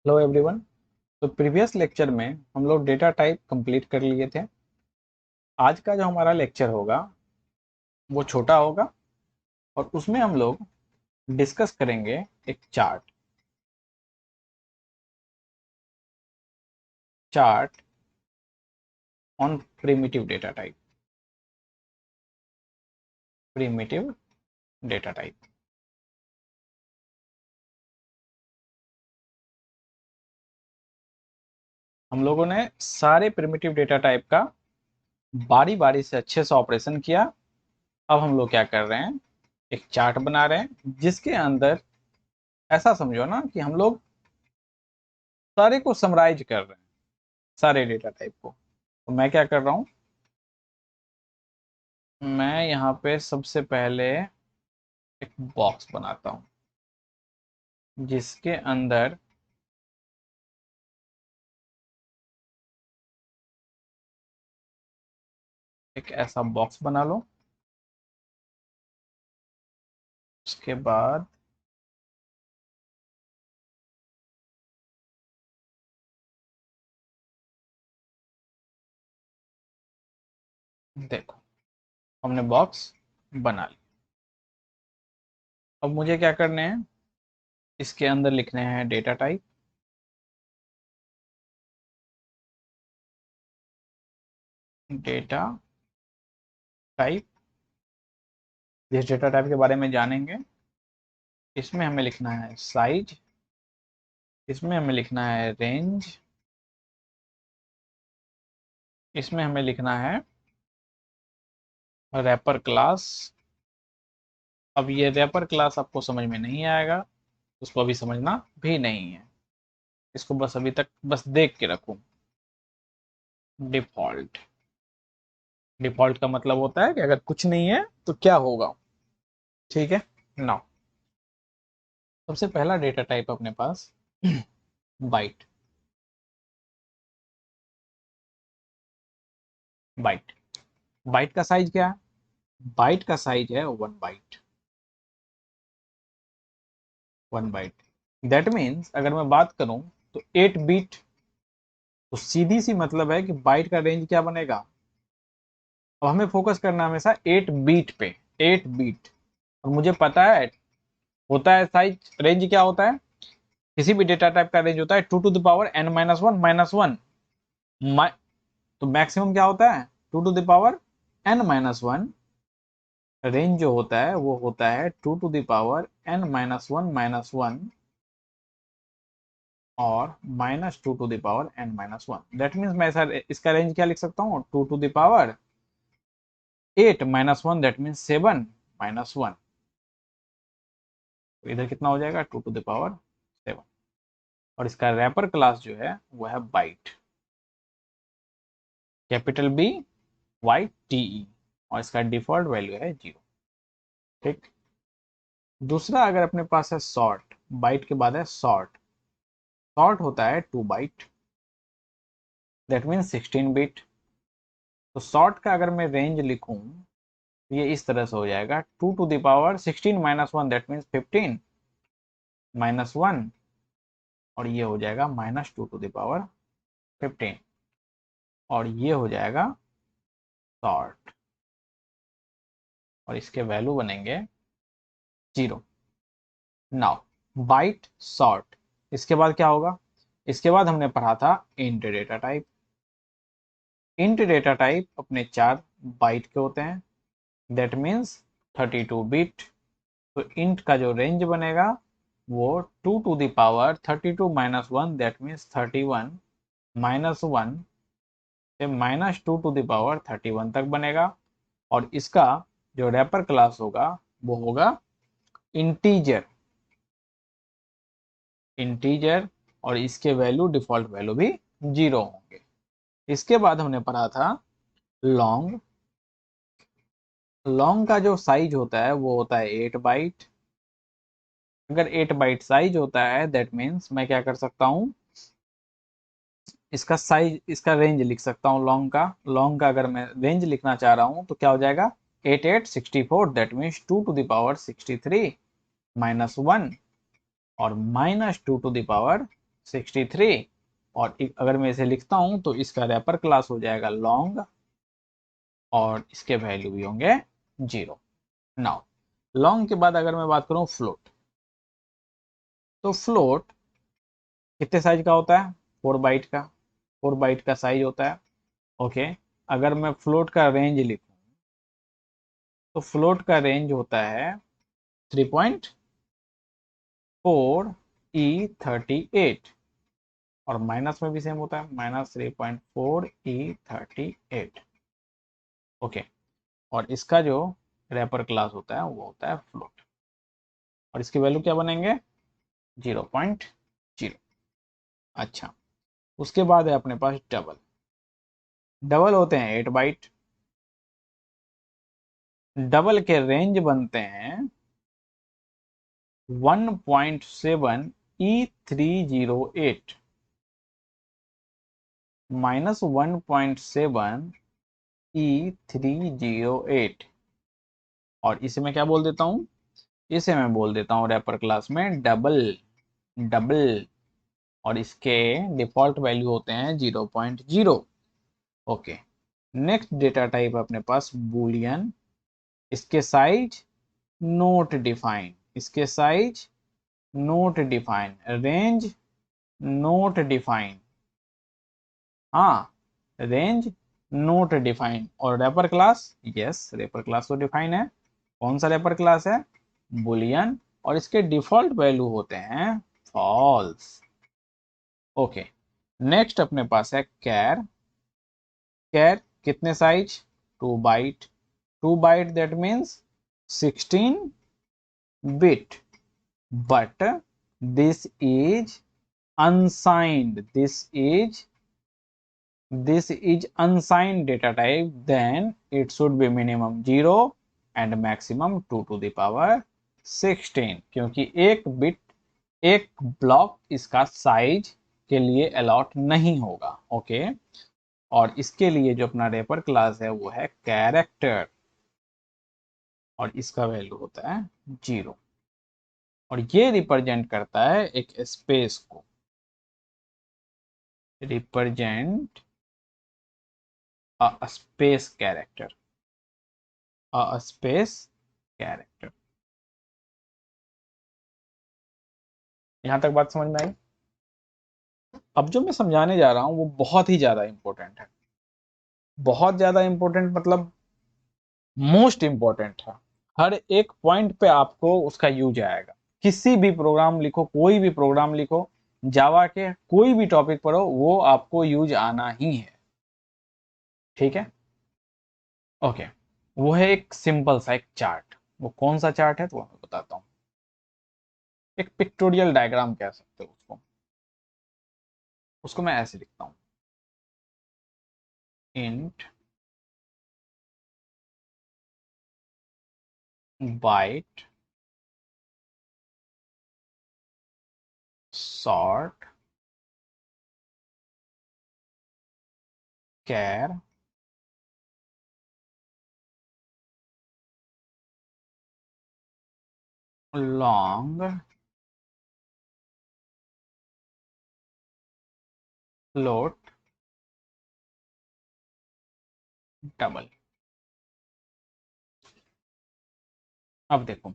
Hello everyone. तो previous lecture में हम लोग डेटा टाइप कंप्लीट कर लिए थे। आज का जो हमारा लेक्चर होगा वो छोटा होगा और उसमें हम लोग डिस्कस करेंगे एक chart on primitive data type. Primitive data type हम लोगों ने सारे प्रिमिटिव डेटा टाइप का बारी बारी से अच्छे से ऑपरेशन किया। अब हम लोग क्या कर रहे हैं, एक चार्ट बना रहे हैं जिसके अंदर ऐसा समझो ना कि हम लोग सारे को समराइज कर रहे हैं, सारे डेटा टाइप को। तो मैं क्या कर रहा हूं, मैं यहाँ पे सबसे पहले एक बॉक्स बनाता हूं जिसके अंदर एक ऐसा बॉक्स बना लो। उसके बाद देखो, हमने बॉक्स बना लिया। अब मुझे क्या करने हैं, इसके अंदर लिखने हैं डेटा टाइप। डेटा टाइप, जिस डेटा टाइप के बारे में जानेंगे इसमें हमें लिखना है साइज, इसमें हमें लिखना है रेंज, इसमें हमें लिखना है रैपर क्लास। अब ये रैपर क्लास आपको समझ में नहीं आएगा, उसको अभी समझना भी नहीं है, इसको बस अभी तक बस देख के रखो। डिफॉल्ट, डिफॉल्ट का मतलब होता है कि अगर कुछ नहीं है तो क्या होगा। ठीक है। नाउ सबसे पहला डेटा टाइप अपने पास बाइट। बाइट, बाइट का साइज क्या है? बाइट का साइज है 1 बाइट। 1 बाइट दैट मीन्स अगर मैं बात करूं तो 8 बीट। तो सीधी सी मतलब है कि बाइट का रेंज क्या बनेगा। अब हमें फोकस करना हमेशा 8 बीट पे। 8 बीट, और मुझे पता है होता है साइज रेंज क्या होता है, किसी भी डेटा टाइप का रेंज होता है 2 to the power n-1 -1। तो मैक्सिमम क्या होता है 2 to the power n-1। Range जो होता है वो होता है 2 to the power n-1 और -2 to the power n-1। That means मैं ऐसा इसका रेंज क्या लिख सकता हूँ, 2 to the power 8 - 1, that means 7 - 1। तो इधर कितना हो जाएगा 2 to the power 7। और इसका रैपर क्लास जो है वो है बाइट, कैपिटल BYTE, और इसका डिफॉल्ट वैल्यू है 0। ठीक। दूसरा अगर अपने पास है शॉर्ट, बाइट के बाद है शॉर्ट। शॉर्ट होता है 2 बाइट, दैट मीन्स 16 बिट। तो शॉर्ट का अगर मैं रेंज लिखूं तो ये इस तरह से हो जाएगा 2 to the power 16 - 1, that means 15 -1, और ये हो जाएगा -2 to the power 15, और ये हो जाएगा शॉर्ट, और इसके वैल्यू बनेंगे 0। नाउ बाइट शॉर्ट, इसके बाद क्या होगा, इसके बाद हमने पढ़ा था int data type. Int data type अपने 4 बाइट के होते हैं, दैट मीन्स 32 बिट। तो इंट का जो रेंज बनेगा वो 2 to the power 32 - 1, that means 31 -1 से -2 to the power 31 तक बनेगा। और इसका जो रैपर क्लास होगा वो होगा इंटीजर। इंटीजर, और इसके वैल्यू डिफॉल्ट वैल्यू भी 0 होंगे। इसके बाद हमने पढ़ा था लॉन्ग। लॉन्ग का जो साइज होता है वो होता है 8 बाइट। अगर 8 बाइट साइज होता है दैट मीन्स मैं क्या कर सकता हूँ, इसका साइज, इसका रेंज लिख सकता हूँ लॉन्ग का। लॉन्ग का अगर मैं रेंज लिखना चाह रहा हूँ तो क्या हो जाएगा 8864, that means 2 to the power 63 -1 और -2 to the power 63, और अगर मैं इसे लिखता हूं तो इसका रैपर क्लास हो जाएगा लॉन्ग, और इसके वैल्यू भी होंगे 0। नाउ लॉन्ग के बाद अगर मैं बात करूं फ्लोट, तो फ्लोट कितने साइज का होता है? 4 बाइट का, 4 बाइट का साइज होता है। ओके, अगर मैं फ्लोट का रेंज लिखूं तो फ्लोट का रेंज होता है 3.4E38, और माइनस में भी सेम होता है, -3.4E38। ओके, और इसका जो रैपर क्लास होता है वो होता है फ्लोट, और इसकी वैल्यू क्या बनेंगे? 0.0। अच्छा, उसके बाद है अपने पास डबल। डबल होते हैं 8 बाइट। डबल के रेंज बनते हैं 1.7E308 -1.7E308, और इसे मैं क्या बोल देता हूं? इसे मैं बोल देता हूं रैपर क्लास में डबल। डबल, और इसके डिफॉल्ट वैल्यू होते हैं 0.0। ओके, नेक्स्ट डेटा टाइप अपने पास बूलियन। इसके साइज नोट डिफाइन, इसके size not define, range not define, हाँ, रेंज नोट डिफाइन, और wrapper class, yes wrapper class तो डिफाइन है। कौन सा रैपर क्लास है? बुलियन, और इसके डिफॉल्ट वैल्यू होते हैं फॉल्स। ओके, नेक्स्ट अपने पास है कैर। कैर कितने size? 2 byte. 2 byte that means 16 bit, but this is unsigned, this is unsigned data type, then it should be minimum 0 and maximum 2 to the power 16, क्योंकि एक bit, एक block इसका size के लिए allot नहीं होगा। Okay, और इसके लिए जो अपना रेपर क्लास है वो है कैरेक्टर, और इसका वैल्यू होता है 0, और ये रिप्रेजेंट करता है एक स्पेस को, represent a space character, a space character। यहां तक बात समझ में आई? अब जो मैं समझाने जा रहा हूं वो बहुत ही ज्यादा इंपॉर्टेंट है, बहुत ज्यादा इंपॉर्टेंट मतलब मोस्ट इंपॉर्टेंट है। हर एक पॉइंट पे आपको उसका यूज आएगा। किसी भी प्रोग्राम लिखो, कोई भी प्रोग्राम लिखो, जावा के कोई भी टॉपिक पढ़ो, वो आपको यूज आना ही है। ठीक है, ओके। वो है एक सिंपल सा एक चार्ट। वो कौन सा चार्ट है तो मैं बताता हूँ। एक पिक्टोरियल डायग्राम कह सकते हो उसको। उसको मैं ऐसे लिखता हूँ, इंट बाइट सॉर्ट कैर लॉन्ग फ्लोट डबल। अब देखो,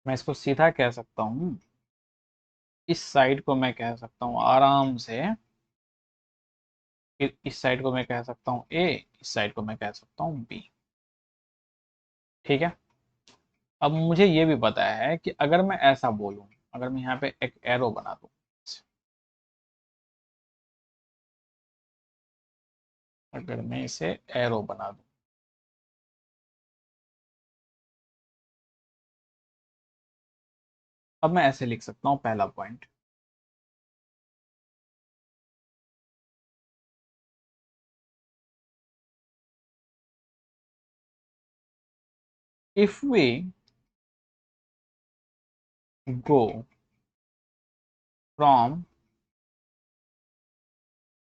मैं इसको सीधा कह सकता हूं, इस साइड को मैं कह सकता हूं आराम से, इस साइड को मैं कह सकता हूं ए, इस साइड को मैं कह सकता हूं बी। ठीक है, अब मुझे ये भी पता है कि अगर मैं ऐसा बोलूं, अगर मैं यहाँ पे एक एरो बना दूं, अगर मैं इसे एरो बना दूं, अब मैं ऐसे लिख सकता हूं पहला point, if we go from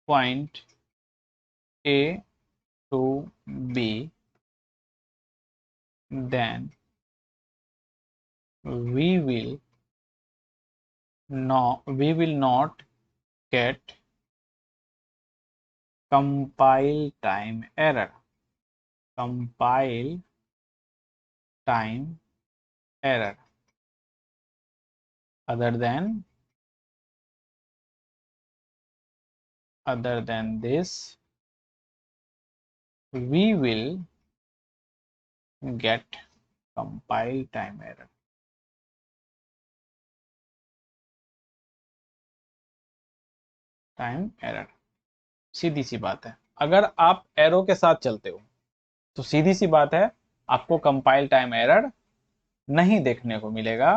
point A to B, then we will not get compile time error. Compile time error other than this, we will get compile time error. Time error, सीधी सी बात है। अगर आप arrow के साथ चलते हो तो सीधी सी बात है, आपको कंपाइल टाइम एरर नहीं देखने को मिलेगा।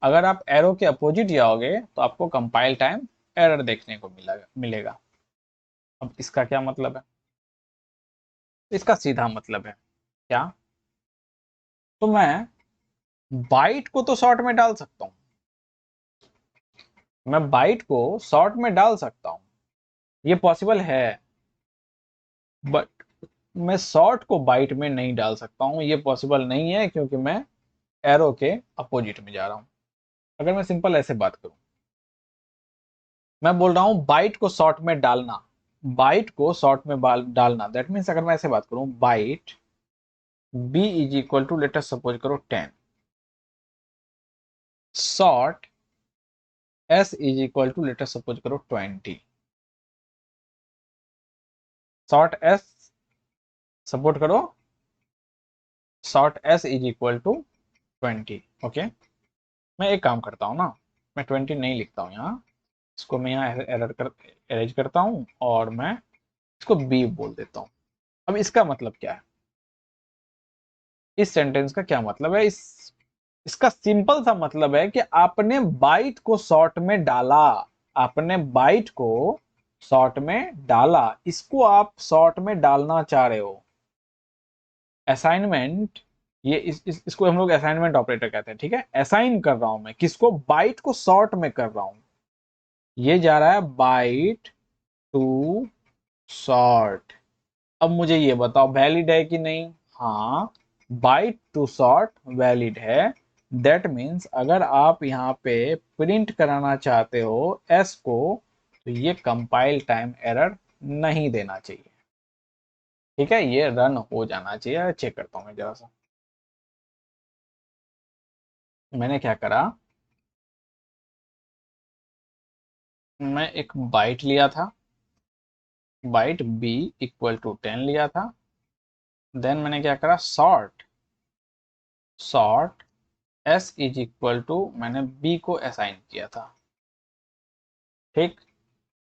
अगर आप एरो के अपोजिट जाओगे तो आपको कंपाइल टाइम एरर देखने को मिलेगा। अब इसका क्या मतलब है? इसका सीधा मतलब है क्या, तो मैं बाइट को तो शॉर्ट में डाल सकता हूं, मैं बाइट को शॉर्ट में डाल सकता हूं, ये पॉसिबल है, बट मैं शॉर्ट को बाइट में नहीं डाल सकता हूं, ये पॉसिबल नहीं है, क्योंकि मैं एरो के अपोजिट में जा रहा हूं। अगर मैं सिंपल ऐसे बात करूं, मैं बोल रहा हूं बाइट को शॉर्ट में डालना, बाइट को शॉर्ट में डालना, दैट मीन्स अगर मैं ऐसे बात करूं, byte b is equal to, let us suppose करो 10, short s is equal to, let us suppose करो 20, शॉर्ट s, सपोर्ट करो, short s is equal to 20। Okay, मैं एक काम करता हूँ ना, मैं 20 नहीं लिखता हूँ यहाँ, इसको मैं यहाँ एरेज करता हूँ और मैं इसको b बोल देता हूँ। अब इसका मतलब क्या है, इस सेंटेंस का क्या मतलब है, इसका सिंपल सा मतलब है कि आपने बाइट को शॉर्ट में डाला, आपने बाइट को शॉर्ट में डाला, इसको आप शॉर्ट में डालना चाह रहे हो। असाइनमेंट, ये इसको हम लोग असाइनमेंट ऑपरेटर कहते हैं, ठीक है। असाइन कर रहा हूं मैं किसको, बाइट को शॉर्ट में कर रहा हूं, ये जा रहा है बाइट टू शॉर्ट। अब मुझे ये बताओ वैलिड है कि नहीं? हाँ, बाइट टू शॉर्ट वैलिड है। दैट मीन्स अगर आप यहाँ पे प्रिंट कराना चाहते हो एस को, तो ये कंपाइल टाइम एरर नहीं देना चाहिए, ठीक है, ये रन हो जाना चाहिए। चेक करता हूँ मैं जरा सा, मैंने क्या करा, मैं एक बाइट लिया था, बाइट b इक्वल टू 10 लिया था, देन मैंने क्या करा, short, short s is equal to, मैंने b को असाइन किया था, ठीक।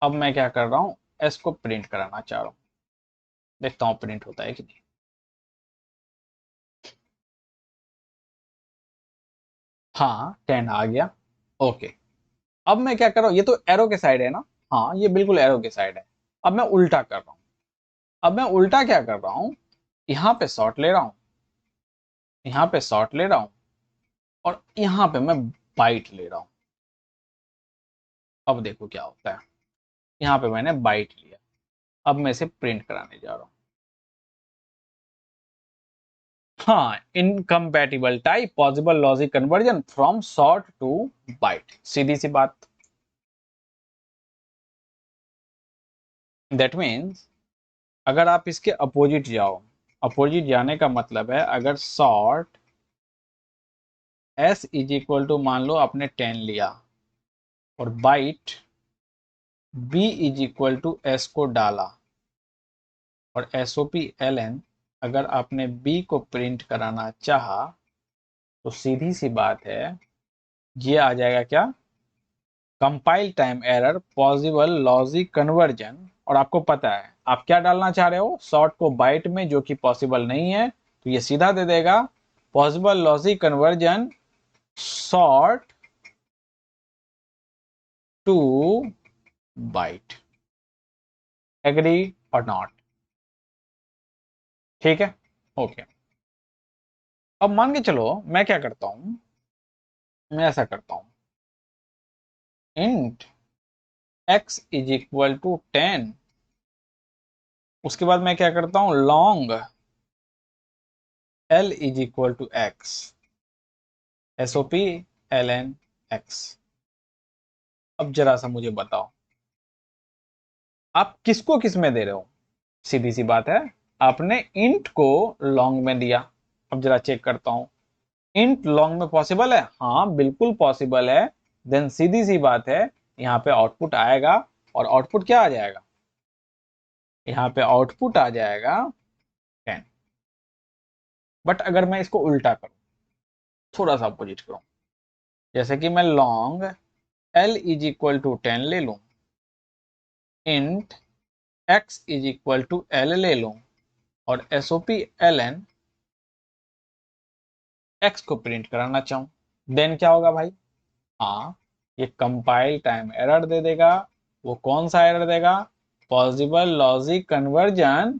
अब मैं क्या कर रहा हूँ, s को प्रिंट कराना चाह रहा हूँ, देखता हूँ प्रिंट होता है कि नहीं। हाँ 10 आ गया, ओके। अब मैं क्या कर रहा हूँ, ये तो एरो के साइड है ना, हाँ ये बिल्कुल एरो के साइड है। अब मैं उल्टा कर रहा हूँ, अब मैं उल्टा क्या कर रहा हूँ, यहाँ पे शॉर्ट ले रहा हूँ, यहाँ पे शॉर्ट ले रहा हूँ, और यहाँ पे मैं बाइट ले रहा हूँ। अब देखो क्या होता है, यहाँ पे मैंने बाइट लिया, अब मैं इसे प्रिंट कराने जा रहा हूँ। हाँ, incompatible type possible logic conversion from short to byte, सीधी सी बात। दैट मीन्स अगर आप इसके अपोजिट जाओ, अपोजिट जाने का मतलब है, अगर short s is equal to, मान लो आपने 10 लिया, और byte b is equal to s को डाला, और SOP अगर आपने b को प्रिंट कराना चाहा, तो सीधी सी बात है, ये आ जाएगा क्या, compile time error possible logic conversion. और आपको पता है आप क्या डालना चाह रहे हो, शॉर्ट को बाइट में, जो कि पॉसिबल नहीं है, तो ये सीधा दे देगा possible logic conversion short to byte. Agree और नॉट? ठीक है, ओके। अब मान के चलो मैं क्या करता हूं, मैं ऐसा करता हूं, int x is equal to 10, उसके बाद मैं क्या करता हूं, long l is equal to x, SOP ln x। अब जरा सा मुझे बताओ, आप किसको किस में दे रहे हो? सीधी सी बात है, आपने इंट को लॉन्ग में दिया। अब जरा चेक करता हूं, इंट लॉन्ग में पॉसिबल है? हाँ बिल्कुल पॉसिबल है। देन सीधी सी बात है, यहाँ पे आउटपुट आएगा, और आउटपुट क्या आ जाएगा? यहाँ पे आउटपुट आ जाएगा 10। बट अगर मैं इसको उल्टा करूं, थोड़ा सा अपोजिट करूं, जैसे कि मैं long l is equal to 10 ले लूं, int x is equal to l ले लूं, और SOP ln x को प्रिंट कराना चाहूं, देन क्या होगा भाई? हाँ, ये कंपाइल टाइम एरर दे देगा। वो कौन सा एरर देगा? Possible logic conversion.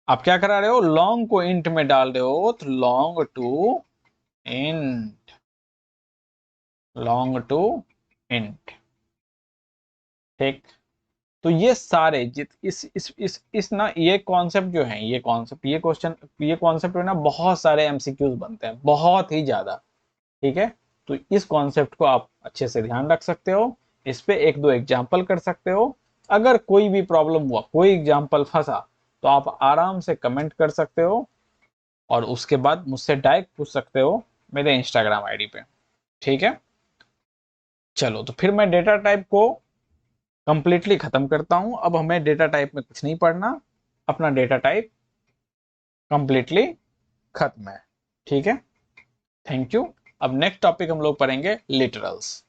आप क्या करा रहे हो? लॉन्ग को इंट में डाल रहे हो, तो long to int, long to int. ठीक, तो ये सारे जित इस ना, ये कॉन्सेप्ट जो है, ये कॉन्सेप्ट, ये क्वेश्चन, ये कॉन्सेप्ट है ना, बहुत सारे एमसीक्यूज बनते हैं, बहुत ही ज्यादा। ठीक है, तो इस कॉन्सेप्ट को आप अच्छे से ध्यान रख सकते हो, इस पे एक दो एग्जाम्पल कर सकते हो। अगर कोई भी प्रॉब्लम हुआ, कोई एग्जाम्पल फंसा, तो आप आराम से कमेंट कर सकते हो, और उसके बाद मुझसे डायरेक्ट पूछ सकते हो मेरे इंस्टाग्राम आईडी पे। ठीक है, चलो तो फिर मैं डेटा टाइप को कंप्लीटली खत्म करता हूं। अब हमें डेटा टाइप में कुछ नहीं पढ़ना, अपना डेटा टाइप कंप्लीटली खत्म है। ठीक है, थैंक यू। अब नेक्स्ट टॉपिक हम लोग पढ़ेंगे लिटरल्स।